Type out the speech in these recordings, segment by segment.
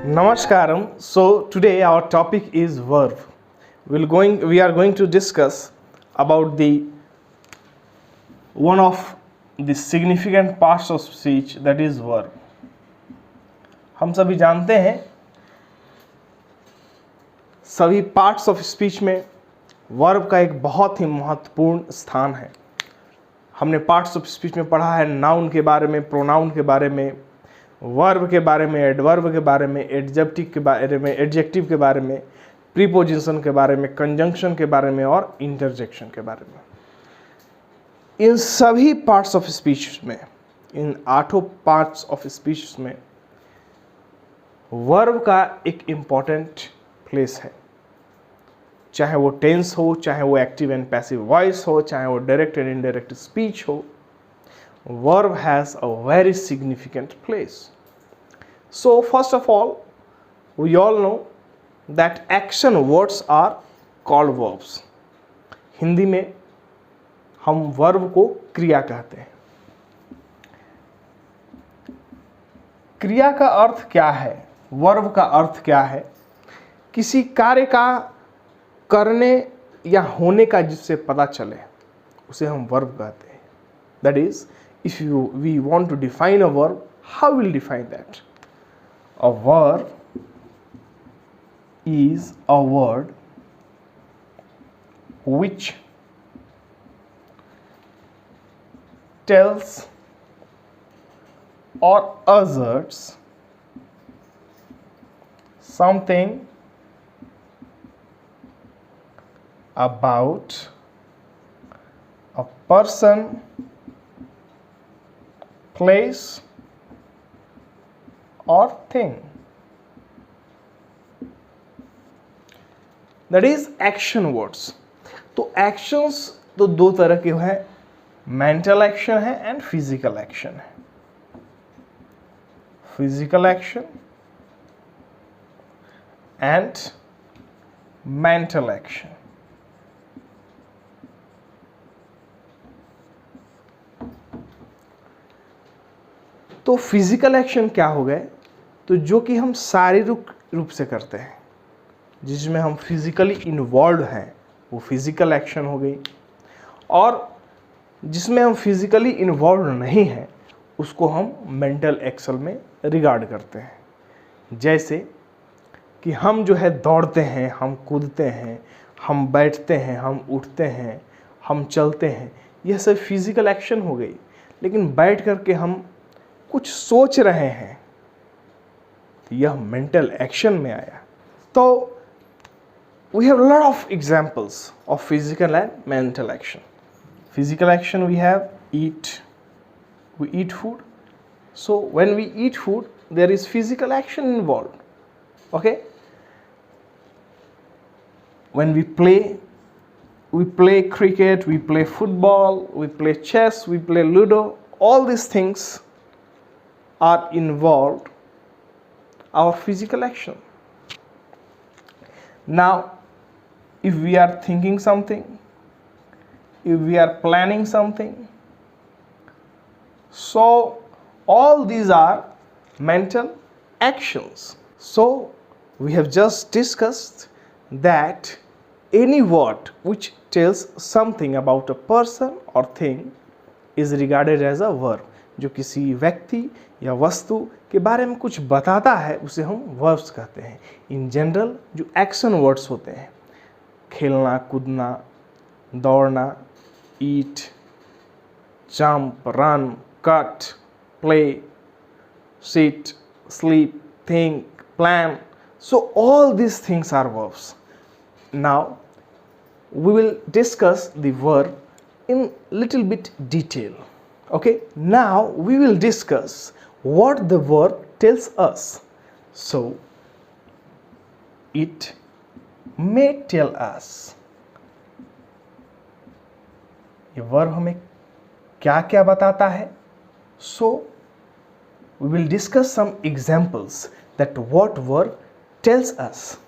Namaskaram. So today our topic is verb. We are going to discuss about the one of the significant parts of speech, that is verb. हम सभी जानते हैं सभी parts of speech में verb का एक बहुत ही महत्वपूर्ण स्थान है. हमने पार्ट्स ऑफ स्पीच में पढ़ा है नाउन के बारे में, प्रोनाउन के बारे में, वर्ब के बारे में, एडवर्ब के बारे में, एडजेक्टिव के बारे में, प्रीपोजिशन के बारे में, कंजंक्शन के बारे में और इंटरजेक्शन के बारे में. इन सभी पार्ट्स ऑफ स्पीच में, इन 8 पार्ट्स ऑफ स्पीच में वर्ब का एक इम्पॉर्टेंट प्लेस है. चाहे वो टेंस हो, चाहे वो एक्टिव एंड पैसिव वॉइस हो, चाहे वो डायरेक्ट एंड इनडायरेक्ट स्पीच हो, verb has a very significant place. So first of all, we all know that action words are called verbs. Hindi में हम वर्ब को क्रिया कहते हैं. क्रिया का अर्थ क्या है? वर्ब का अर्थ क्या है? किसी कार्य का करने या होने का जिससे पता चले उसे हम वर्ब कहते हैं. That is, if we want to define a verb, how will define that? A verb is a word which tells or asserts something about a person, place or thing. That is action words. तो actions तो दो तरह के हैं, mental action है and physical action है. Physical action and mental action. तो physical action क्या हो गए? तो जो कि हम शारीरिक रूप से करते हैं, जिसमें हम फिजिकली इन्वॉल्व हैं, वो फिजिकल एक्शन हो गई. और जिसमें हम फिजिकली इन्वॉल्व नहीं हैं उसको हम मेंटल एक्शन में रिगार्ड करते हैं. जैसे कि हम जो है दौड़ते हैं, हम कूदते हैं, हम बैठते हैं, हम उठते हैं, हम चलते हैं, यह सब फिजिकल एक्शन हो गई. लेकिन बैठ करके हम कुछ सोच रहे हैं, यह मेंटल एक्शन में आया. तो we have a lot of examples of physical and mental action. Physical action, we have we eat food. So when we eat food, there is physical action involved. Okay, when we play cricket, we play football, we play chess, we play ludo, all these things are involved our physical action. Now if we are thinking something, if we are planning something, so all these are mental actions. So we have just discussed that any word which tells something about a person or thing is regarded as a verb. जो किसी व्यक्ति या वस्तु के बारे में कुछ बताता है उसे हम वर्ब्स कहते हैं. इन जनरल जो एक्शन वर्ड्स होते हैं, खेलना, कूदना, दौड़ना, eat, jump, run, cut, play, sit, sleep, think, plan, so all these things are verbs. Now we will discuss the verb in little bit detail. Okay, now we will discuss what the verb tells us. So it may tell us, ये verb हमें क्या क्या बताता है. So we will discuss some examples that what verb tells us.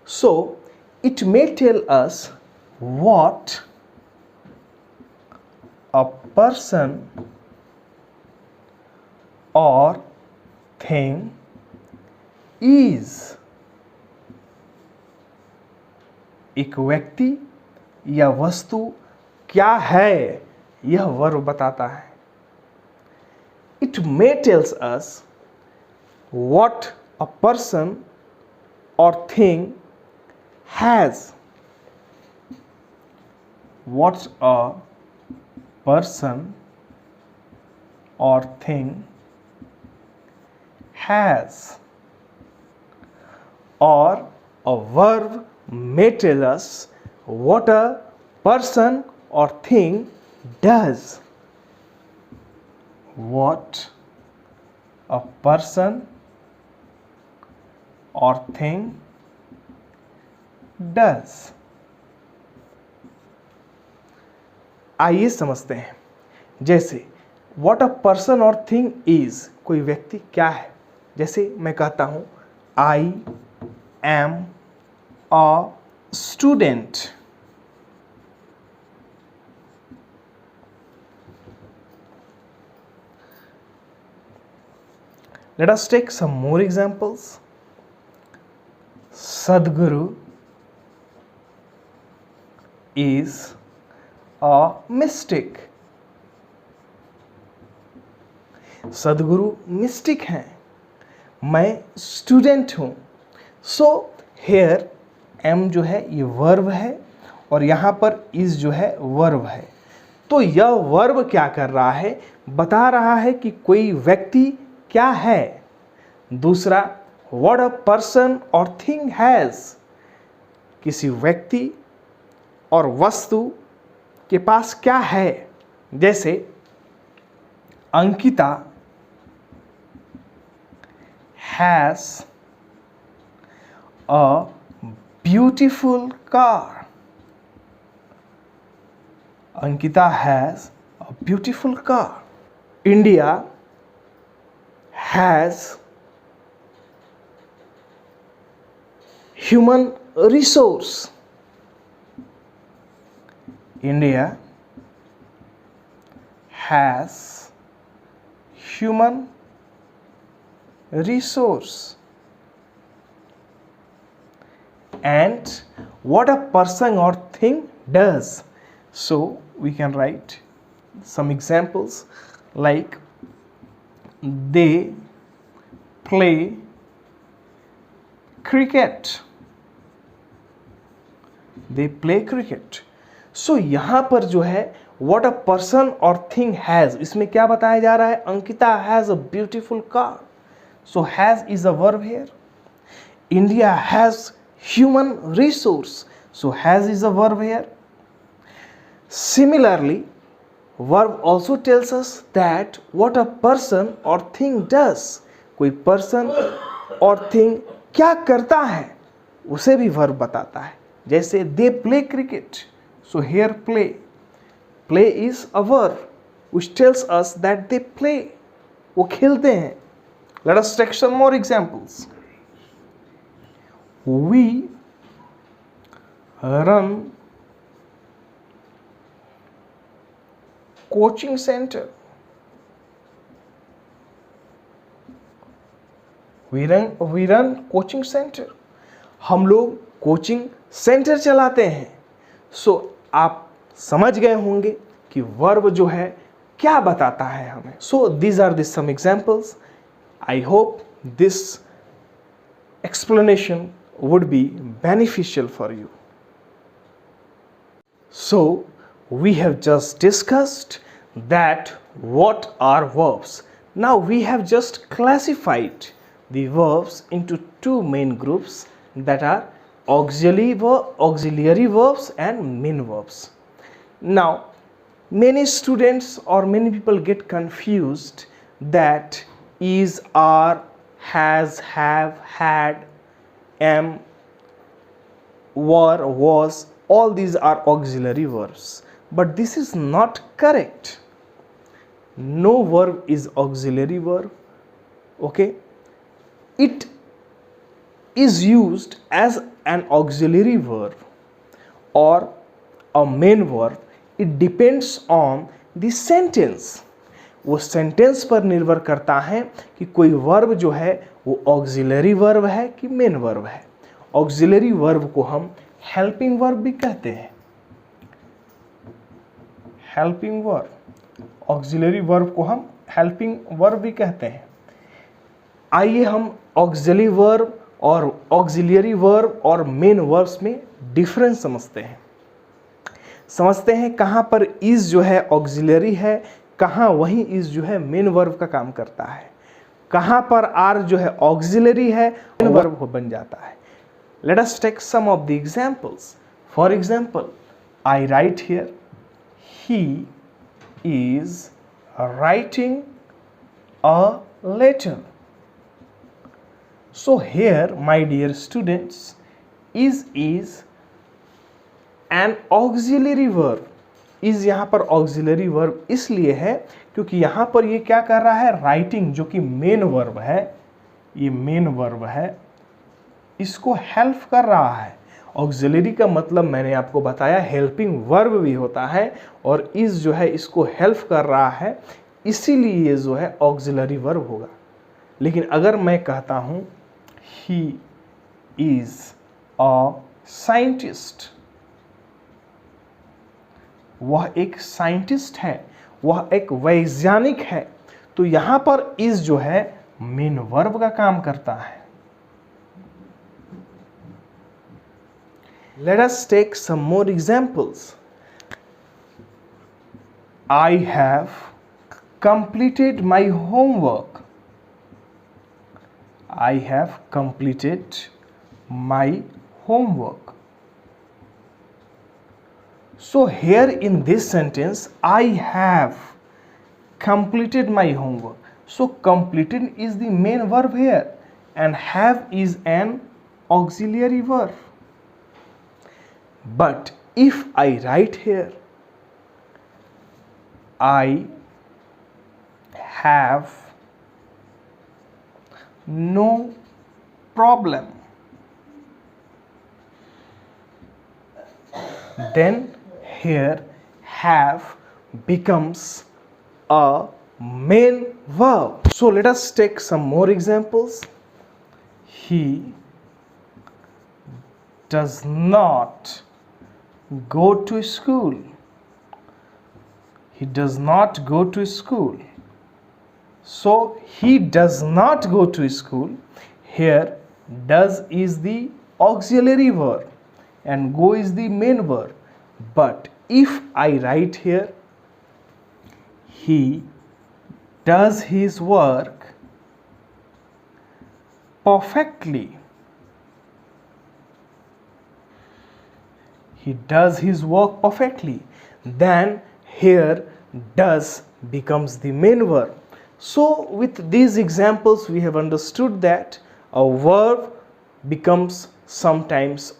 So it may tell us what a person or thing is एक व्यक्ति या वस्तु क्या है, यह वर्ब बताता है. It may tells us what a person or thing has. What a person or thing has. Or a verb may tell us what a person or thing does. What a person or thing does. आइए समझते हैं. जैसे what a person or thing is, कोई व्यक्ति क्या है. जैसे मैं कहता हूं I am a student. Let us take some more examples. Sadhguru is a mystic. सदगुरु मिस्टिक हैं. मैं स्टूडेंट हूं. सो हेयर एम जो है ये वर्ब है और यहां पर इज जो है वर्ब है. तो यह वर्ब क्या कर रहा है, बता रहा है कि कोई व्यक्ति क्या है. दूसरा what a person or thing has, किसी व्यक्ति और वस्तु के पास क्या है. जैसे Ankita has a beautiful car. Ankita has a beautiful car. India has human resource. India has human resource. And what a person or thing does. So we can write some examples like they play cricket. They play cricket. So यहाँ पर जो है what a person or thing has, इसमें क्या बताया जा रहा है, Ankita has a beautiful car. So has is a verb here. India has human resource. So has is a verb here. Similarly, verb also tells us that what a person or thing does. कोई person और thing क्या करता है उसे भी verb बताता है. जैसे they play cricket. So here play. Play is a verb which tells us that they play. वो खेलते हैं. Let us take some more examples. We run coaching center. We run coaching center. हम लोग coaching centre चलाते हैं. सो आप समझ गए होंगे कि वर्ब जो है क्या बताता है हमें. So these are the some examples. I hope this explanation would be beneficial for you. So we have just discussed that what are verbs. Now we have just classified the verbs into two main groups, that are auxiliary verbs and main verbs. Now many students or many people get confused that is, are, has, have, had, am, were, was, all these are auxiliary verbs. But this is not correct. No verb is auxiliary verb. Okay? It is used as an auxiliary verb or a main verb. It depends on the sentence. वो sentence पर निर्भर करता है कि कोई verb जो है वो ऑक्सिलरी वर्ब है कि मेन वर्ब है। ऑक्सिलरी वर्ब को हम हेल्पिंग वर्ब भी कहते हैं, हेल्पिंग वर्ब। ऑक्सिलरी वर्ब को हम हेल्पिंग वर्ब भी कहते हैं। आइए हम ऑक्सिलरी वर्ब और ऑक्सिलरी वर्ब और मेन वर्ब्स में डिफरेंस समझते हैं कहाँ पर इज जो है ऑक्सिलरी है, कहाँ वहीं इज जो है मेन वर्ब का काम करता है, कहाँ पर आर जो है ऑक्सिलरी है मेन वर्ब बन जाता है। Let us take some of the examples. For example, I write here he is writing a letter. So here, my dear students, is an auxiliary verb. is यहाँ पर auxiliary verb इसलिए है क्योंकि यहाँ पर ये क्या कर रहा है, राइटिंग जो कि मेन वर्ब है, ये मेन वर्ब है, इसको हेल्प कर रहा है। ऑक्सिलरी का मतलब मैंने आपको बताया हेल्पिंग वर्ब भी होता है, और इज जो है इसको हेल्प कर रहा है, इसीलिए ये जो है ऑक्सिलरी वर्ब होगा। लेकिन अगर मैं कहता हूँ he is a scientist, वह एक साइंटिस्ट है, वह एक वैज्ञानिक है, तो यहां पर is जो है मेन वर्ब का काम करता है। Let us take some more examples. I have completed my homework. I have completed my homework. So here in this sentence, I have completed my homework. So completed is the main verb here, and have is an auxiliary verb. But if I write here, I have no problem, then here have becomes a main verb. So let us take some more examples. He does not go to school. He does not go to school. So he does not go to school. Here does is the auxiliary verb and go is the main verb. But if I write here, he does his work perfectly. He does his work perfectly. Then here does becomes the main verb. So with these examples we have understood that a verb becomes sometimes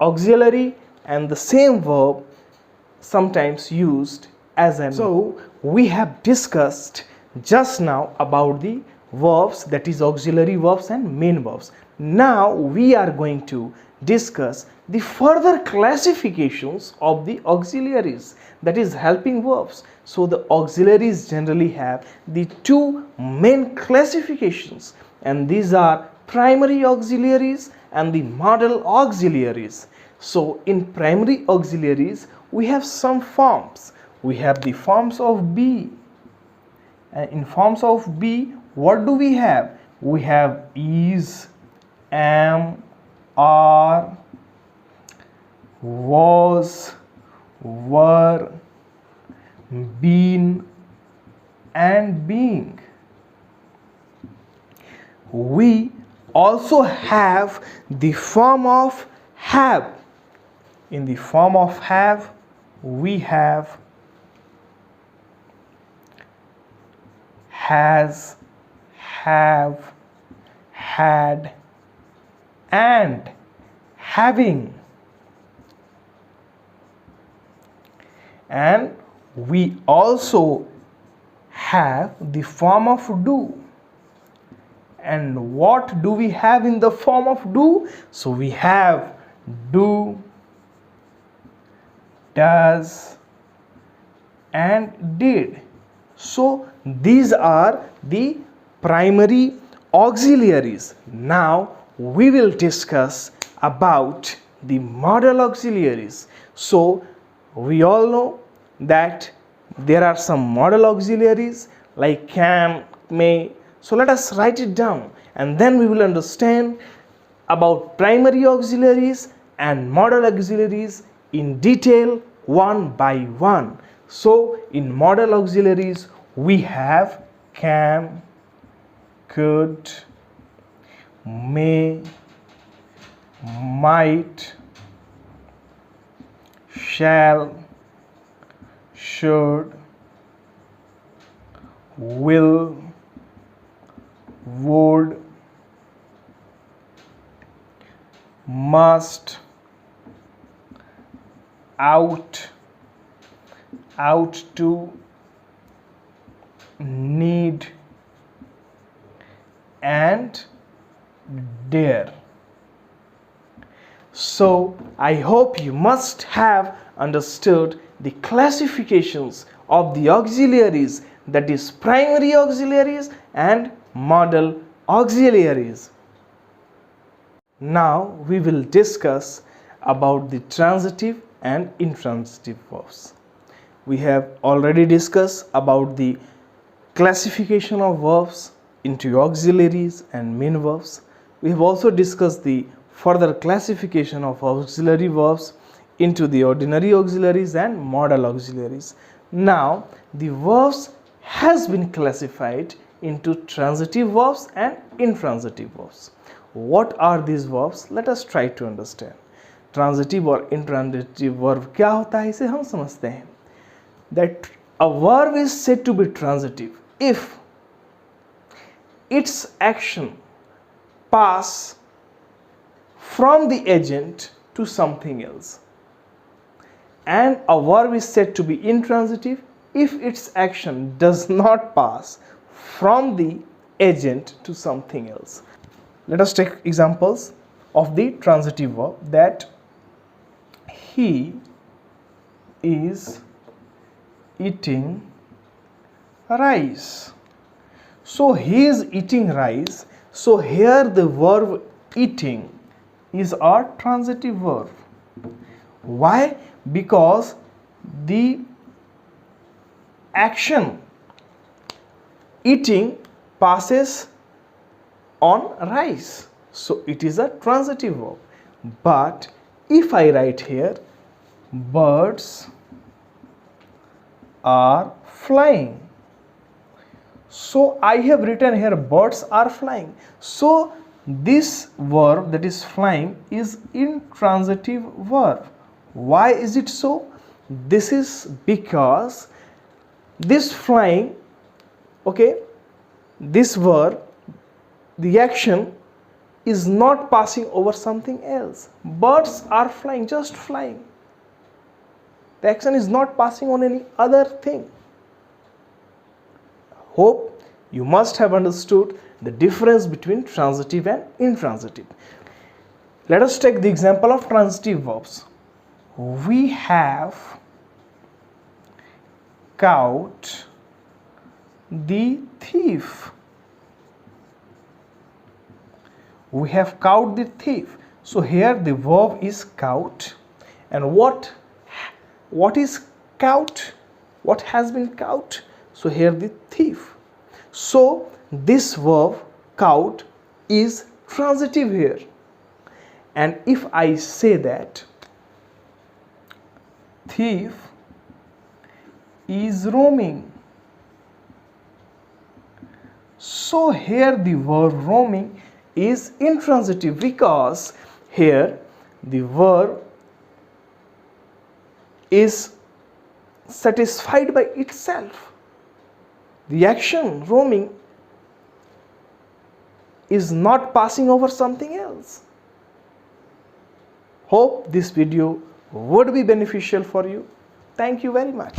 auxiliary and the same verb sometimes used as an. So we have discussed just now about the verbs, that is auxiliary verbs and main verbs. Now we are going to discuss the further classifications of the auxiliaries, that is helping verbs. So the auxiliaries generally have the two main classifications, and these are primary auxiliaries and the model auxiliaries. So in primary auxiliaries we have some forms. We have the forms of be, and in forms of be what do we have? We have is, am, are, was, were, been and being. We also have the form of have. In the form of have we have has, have, had and having. And we also have the form of do. And what do we have in the form of do? So we have do, does and did. So these are the primary auxiliaries. Now we will discuss about the modal auxiliaries. So we all know that there are some modal auxiliaries like can, may. So let us write it down, and then we will understand about primary auxiliaries and modal auxiliaries in detail one by one. So in modal auxiliaries we have can, could, may, might, shall, should, will, would, must, ought to, need, and dare. So I hope you must have understood the classifications of the auxiliaries, that is primary auxiliaries and modal auxiliaries. Now we will discuss about the transitive and intransitive verbs. We have already discussed about the classification of verbs into auxiliaries and main verbs. We have also discussed the further classification of auxiliary verbs into the ordinary auxiliaries and modal auxiliaries. Now the verbs has been classified into transitive verbs and intransitive verbs. What are these verbs? Let us try to understand. Transitive और intransitive verb क्या होता है, इसे हम समझते हैं. That a verb is said to be transitive if its action pass from the agent to something else, and a verb is said to be intransitive if its action does not pass from the agent to something else. Let us take examples of the transitive verb. That he is eating rice. So he is eating rice. So here the verb eating is a transitive verb. Why? Because the action eating passes on rice, so it is a transitive verb. But if I write here birds are flying, so I have written here birds are flying, so this verb, that is flying, is intransitive verb. Why is it so? This is because this flying, okay, this verb, the action is not passing over something else. Birds are flying, just flying. The action is not passing on any other thing. Hope you must have understood the difference between transitive and intransitive. Let us take the example of transitive verbs. We have caught the thief. We have caught the thief. So here the verb is caught, and what is caught? What has been caught? So here the thief. So this verb caught is transitive here. And if I say that thief is roaming, so here the verb roaming is intransitive, because here the verb is satisfied by itself. The action roaming is not passing over something else. Hope this video would be beneficial for you. Thank you very much.